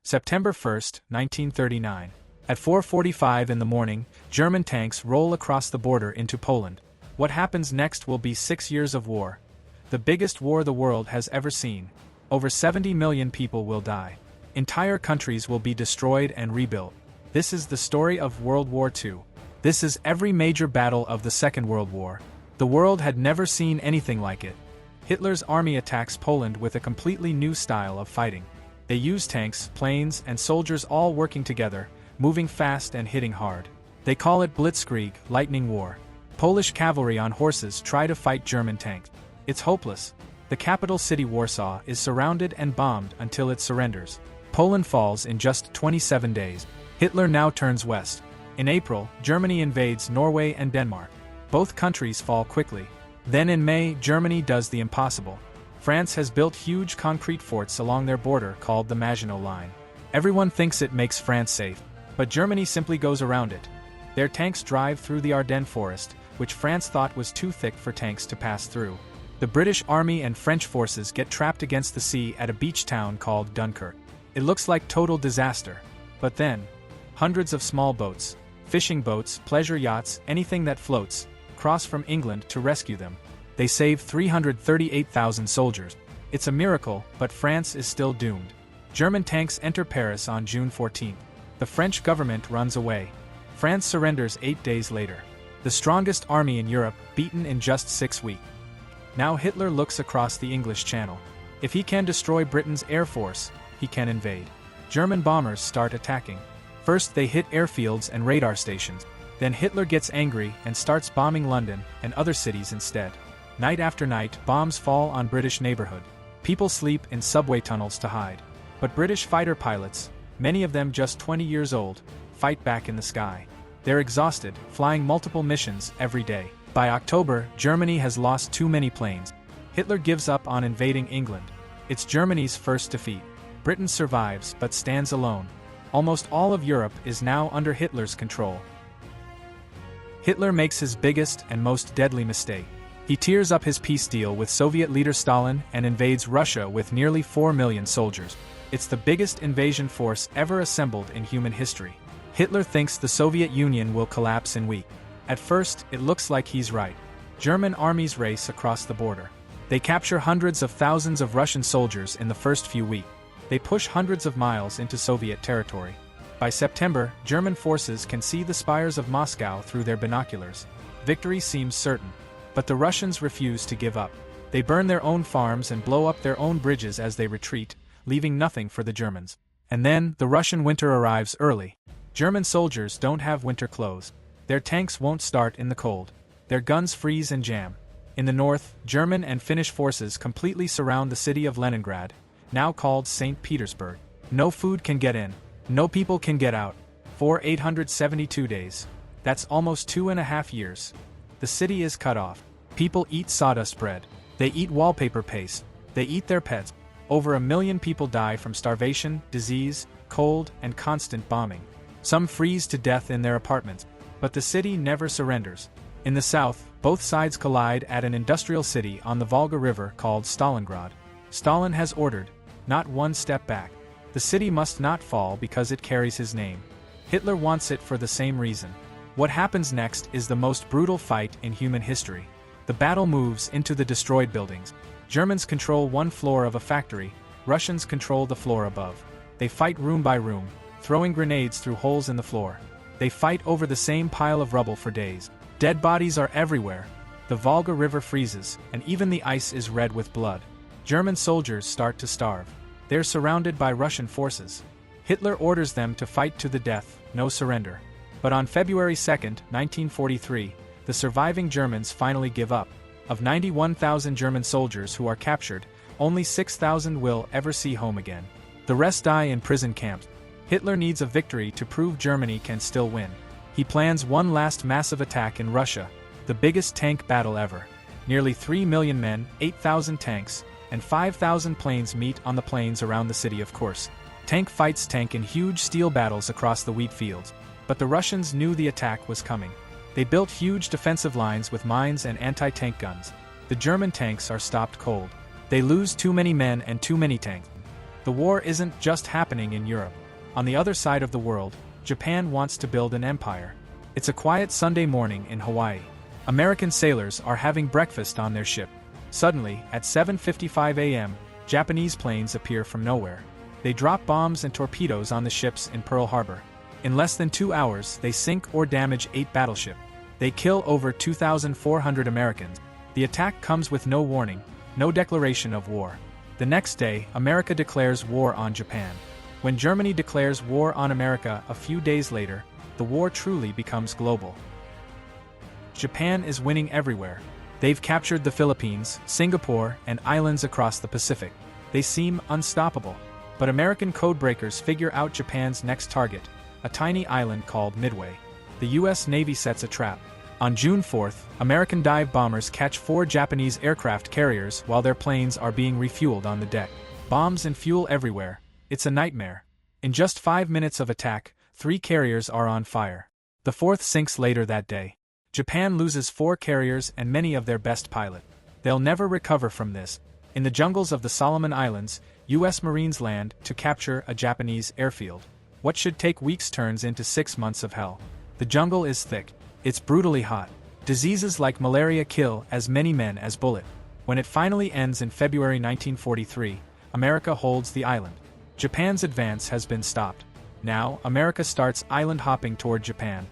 September 1, 1939. At 4:45 in the morning, German tanks roll across the border into Poland. What happens next will be 6 years of war. The biggest war the world has ever seen. Over 70 million people will die. Entire countries will be destroyed and rebuilt. This is the story of World War II. This is every major battle of the Second World War. The world had never seen anything like it. Hitler's army attacks Poland with a completely new style of fighting. They use tanks, planes, and soldiers all working together, moving fast and hitting hard. They call it Blitzkrieg, lightning war. Polish cavalry on horses try to fight German tanks. It's hopeless. The capital city Warsaw is surrounded and bombed until it surrenders. Poland falls in just 27 days. Hitler now turns west. In April, Germany invades Norway and Denmark. Both countries fall quickly. Then in May, Germany does the impossible. France has built huge concrete forts along their border called the Maginot Line. Everyone thinks it makes France safe, but Germany simply goes around it. Their tanks drive through the Ardennes forest, which France thought was too thick for tanks to pass through. The British Army and French forces get trapped against the sea at a beach town called Dunkirk. It looks like total disaster. But then, hundreds of small boats, fishing boats, pleasure yachts, anything that floats, cross from England to rescue them. They save 338,000 soldiers. It's a miracle, but France is still doomed. German tanks enter Paris on June 14. The French government runs away. France surrenders 8 days later. The strongest army in Europe, beaten in just 6 weeks. Now Hitler looks across the English Channel. If he can destroy Britain's air force, he can invade. German bombers start attacking. First they hit airfields and radar stations. Then Hitler gets angry and starts bombing London and other cities instead. Night after night, bombs fall on British neighborhood. People sleep in subway tunnels to hide. But British fighter pilots, many of them just 20 years old, fight back in the sky. They're exhausted, flying multiple missions every day. By October, Germany has lost too many planes. Hitler gives up on invading England. It's Germany's first defeat. Britain survives but stands alone. Almost all of Europe is now under Hitler's control. Hitler makes his biggest and most deadly mistake. He tears up his peace deal with Soviet leader Stalin and invades Russia with nearly 4 million soldiers. It's the biggest invasion force ever assembled in human history. Hitler thinks the Soviet Union will collapse in weeks. At first, it looks like he's right. German armies race across the border. They capture hundreds of thousands of Russian soldiers in the first few weeks. They push hundreds of miles into Soviet territory. By September, German forces can see the spires of Moscow through their binoculars. Victory seems certain. But the Russians refuse to give up. They burn their own farms and blow up their own bridges as they retreat, leaving nothing for the Germans. And then, the Russian winter arrives early. German soldiers don't have winter clothes. Their tanks won't start in the cold. Their guns freeze and jam. In the north, German and Finnish forces completely surround the city of Leningrad, now called St. Petersburg. No food can get in. No people can get out. For 872 days. That's almost 2.5 years. The city is cut off. People eat sawdust bread. They eat wallpaper paste. They eat their pets. Over 1 million people die from starvation, disease, cold, and constant bombing. Some freeze to death in their apartments. But the city never surrenders. In the south, both sides collide at an industrial city on the Volga River called Stalingrad. Stalin has ordered, not one step back. The city must not fall because it carries his name. Hitler wants it for the same reason. What happens next is the most brutal fight in human history. The battle moves into the destroyed buildings. Germans control one floor of a factory, Russians control the floor above. They fight room by room, throwing grenades through holes in the floor. They fight over the same pile of rubble for days. Dead bodies are everywhere. The Volga River freezes, and even the ice is red with blood. German soldiers start to starve. They're surrounded by Russian forces. Hitler orders them to fight to the death, no surrender. But on February 2, 1943, the surviving Germans finally give up. Of 91,000 German soldiers who are captured, only 6,000 will ever see home again. The rest die in prison camps. Hitler needs a victory to prove Germany can still win. He plans one last massive attack in Russia, the biggest tank battle ever. Nearly 3 million men, 8,000 tanks, and 5,000 planes meet on the plains around the city of Kursk. Tank fights tank in huge steel battles across the wheat fields. But the Russians knew the attack was coming. They built huge defensive lines with mines and anti-tank guns. The German tanks are stopped cold. They lose too many men and too many tanks. The war isn't just happening in Europe. On the other side of the world, Japan wants to build an empire. It's a quiet Sunday morning in Hawaii. American sailors are having breakfast on their ship. Suddenly, at 7:55 a.m., Japanese planes appear from nowhere. They drop bombs and torpedoes on the ships in Pearl Harbor. In less than 2 hours, they sink or damage 8 battleships. They kill over 2,400 Americans. The attack comes with no warning, no declaration of war. The next day, America declares war on Japan. When Germany declares war on America a few days later, the war truly becomes global. Japan is winning everywhere. They've captured the Philippines, Singapore, and islands across the Pacific. They seem unstoppable. But American codebreakers figure out Japan's next target, a tiny island called Midway. The U.S. Navy sets a trap. On June 4th, American dive bombers catch 4 Japanese aircraft carriers while their planes are being refueled on the deck. Bombs and fuel everywhere. It's a nightmare. In just 5 minutes of attack, 3 carriers are on fire. The 4th sinks later that day. Japan loses 4 carriers and many of their best pilots. They'll never recover from this. In the jungles of the Solomon Islands, U.S. Marines land to capture a Japanese airfield. What should take weeks turns into 6 months of hell. The jungle is thick. It's brutally hot. Diseases like malaria kill as many men as bullets. When it finally ends in February 1943, America holds the island. Japan's advance has been stopped. Now, America starts island hopping toward Japan.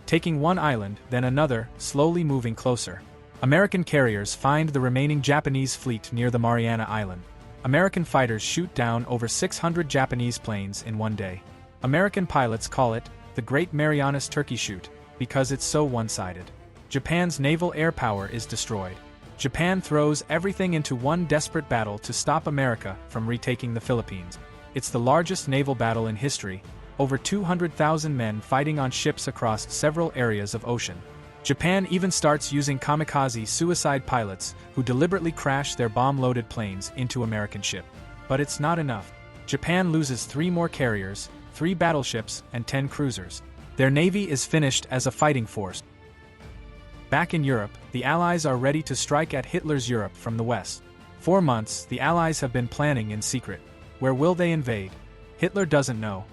Taking one island, then another, slowly moving closer. American carriers find the remaining Japanese fleet near the Mariana Island. American fighters shoot down over 600 Japanese planes in one day. American pilots call it the Great Marianas Turkey Shoot, because it's so one-sided. Japan's naval air power is destroyed. Japan throws everything into one desperate battle to stop America from retaking the Philippines. It's the largest naval battle in history, over 200,000 men fighting on ships across several areas of ocean. Japan even starts using kamikaze suicide pilots who deliberately crash their bomb-loaded planes into American ships. But it's not enough. Japan loses 3 more carriers, 3 battleships, and 10 cruisers. Their navy is finished as a fighting force. Back in Europe, the Allies are ready to strike at Hitler's Europe from the west. 4 months, the Allies have been planning in secret. Where will they invade? Hitler doesn't know.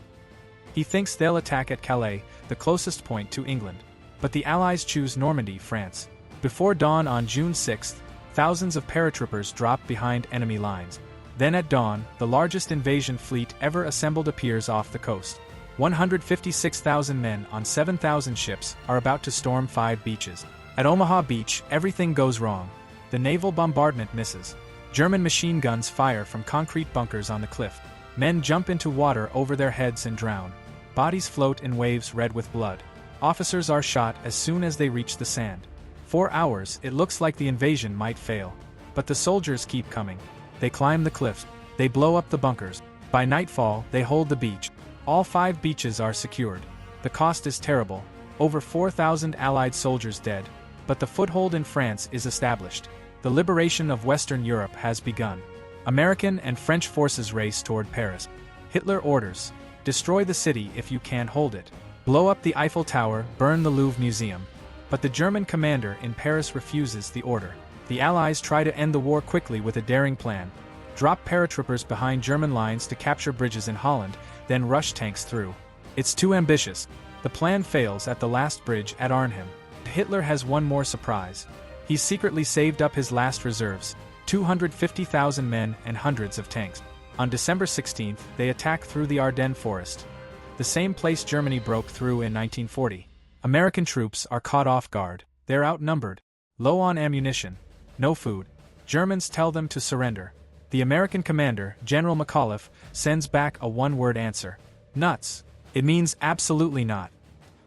He thinks they'll attack at Calais, the closest point to England. But the Allies choose Normandy, France. Before dawn on June 6th, thousands of paratroopers drop behind enemy lines. Then at dawn, the largest invasion fleet ever assembled appears off the coast. 156,000 men on 7,000 ships are about to storm 5 beaches. At Omaha Beach, everything goes wrong. The naval bombardment misses. German machine guns fire from concrete bunkers on the cliff. Men jump into water over their heads and drown. Bodies float in waves red with blood. Officers are shot as soon as they reach the sand. 4 hours, it looks like the invasion might fail. But the soldiers keep coming. They climb the cliffs. They blow up the bunkers. By nightfall, they hold the beach. All 5 beaches are secured. The cost is terrible. Over 4,000 Allied soldiers dead. But the foothold in France is established. The liberation of Western Europe has begun. American and French forces race toward Paris. Hitler orders, destroy the city if you can't hold it. Blow up the Eiffel Tower, burn the Louvre Museum. But the German commander in Paris refuses the order. The Allies try to end the war quickly with a daring plan. Drop paratroopers behind German lines to capture bridges in Holland, then rush tanks through. It's too ambitious. The plan fails at the last bridge at Arnhem. Hitler has one more surprise. He's secretly saved up his last reserves, 250,000 men and hundreds of tanks. On December 16th, they attack through the Ardennes forest, the same place Germany broke through in 1940. American troops are caught off guard. They're outnumbered, low on ammunition, no food. Germans tell them to surrender. The American commander, General McAuliffe, sends back a one-word answer: nuts. It means absolutely not.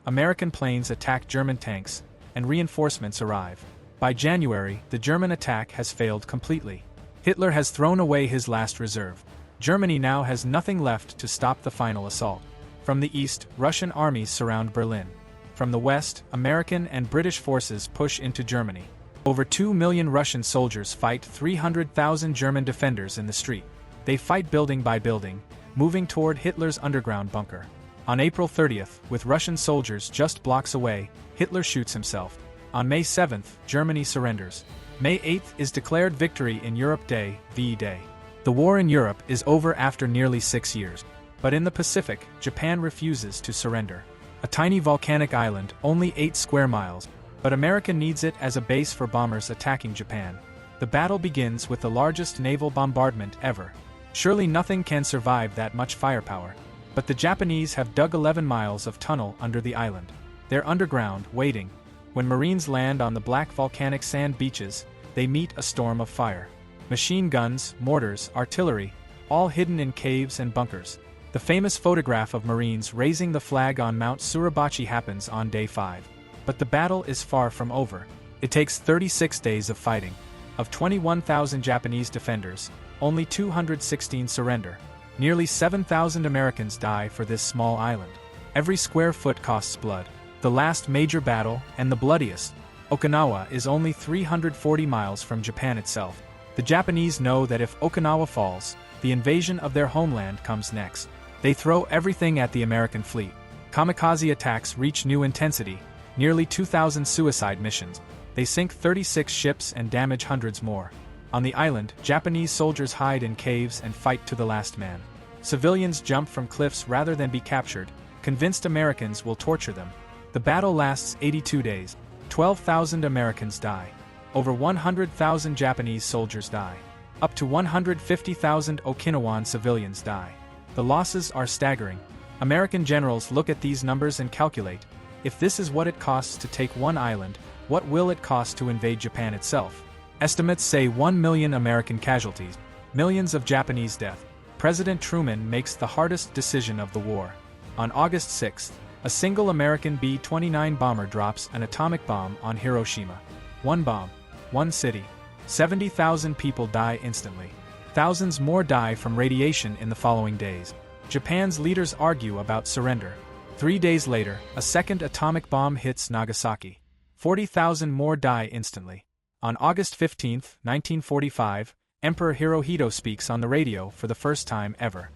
American planes attack German tanks, and reinforcements arrive. By January, the German attack has failed completely. Hitler has thrown away his last reserve. Germany now has nothing left to stop the final assault. From the east, Russian armies surround Berlin. From the west, American and British forces push into Germany. Over 2 million Russian soldiers fight 300,000 German defenders in the street. They fight building by building, moving toward Hitler's underground bunker. On April 30th, with Russian soldiers just blocks away, Hitler shoots himself. On May 7th, Germany surrenders. May 8th is declared Victory in Europe Day, V-Day. The war in Europe is over after nearly 6 years. But in the Pacific, Japan refuses to surrender. A tiny volcanic island, only 8 square miles, but America needs it as a base for bombers attacking Japan. The battle begins with the largest naval bombardment ever. Surely nothing can survive that much firepower. But the Japanese have dug 11 miles of tunnel under the island. They're underground, waiting. When Marines land on the black volcanic sand beaches, they meet a storm of fire. Machine guns, mortars, artillery, all hidden in caves and bunkers. The famous photograph of Marines raising the flag on Mount Suribachi happens on day 5. But the battle is far from over. It takes 36 days of fighting. Of 21,000 Japanese defenders, only 216 surrender. Nearly 7,000 Americans die for this small island. Every square foot costs blood. The last major battle, and the bloodiest, Okinawa, is only 340 miles from Japan itself. The Japanese know that if Okinawa falls, the invasion of their homeland comes next. They throw everything at the American fleet. Kamikaze attacks reach new intensity, nearly 2,000 suicide missions. They sink 36 ships and damage hundreds more. On the island, Japanese soldiers hide in caves and fight to the last man. Civilians jump from cliffs rather than be captured, convinced Americans will torture them. The battle lasts 82 days. 12,000 Americans die. Over 100,000 Japanese soldiers die. Up to 150,000 Okinawan civilians die. The losses are staggering. American generals look at these numbers and calculate, if this is what it costs to take one island, what will it cost to invade Japan itself? Estimates say 1 million American casualties, millions of Japanese deaths. President Truman makes the hardest decision of the war. On August 6, a single American B-29 bomber drops an atomic bomb on Hiroshima. One bomb, one city. 70,000 people die instantly. Thousands more die from radiation in the following days. Japan's leaders argue about surrender. 3 days later, a second atomic bomb hits Nagasaki. 40,000 more die instantly. On August 15, 1945, Emperor Hirohito speaks on the radio for the first time ever.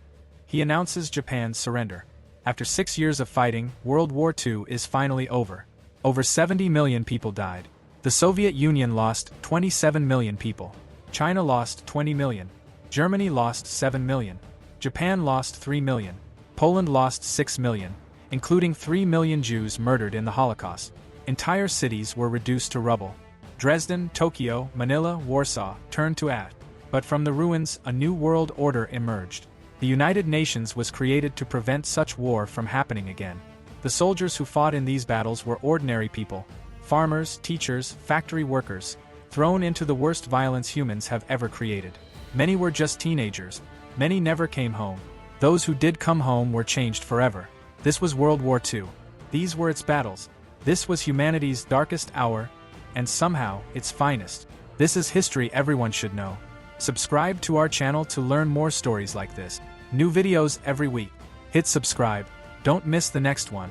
He announces Japan's surrender. After 6 years of fighting, World War II is finally over. Over 70 million people died. The Soviet Union lost 27 million people. China lost 20 million. Germany lost 7 million. Japan lost 3 million. Poland lost 6 million, including 3 million Jews murdered in the Holocaust. Entire cities were reduced to rubble. Dresden, Tokyo, Manila, Warsaw turned to ash. But from the ruins, a new world order emerged. The United Nations was created to prevent such war from happening again. The soldiers who fought in these battles were ordinary people. Farmers, teachers, factory workers, thrown into the worst violence humans have ever created. Many were just teenagers. Many never came home. Those who did come home were changed forever. This was World War II. These were its battles. This was humanity's darkest hour, and somehow, its finest. This is history everyone should know. Subscribe to our channel to learn more stories like this. New videos every week. Hit subscribe. Don't miss the next one.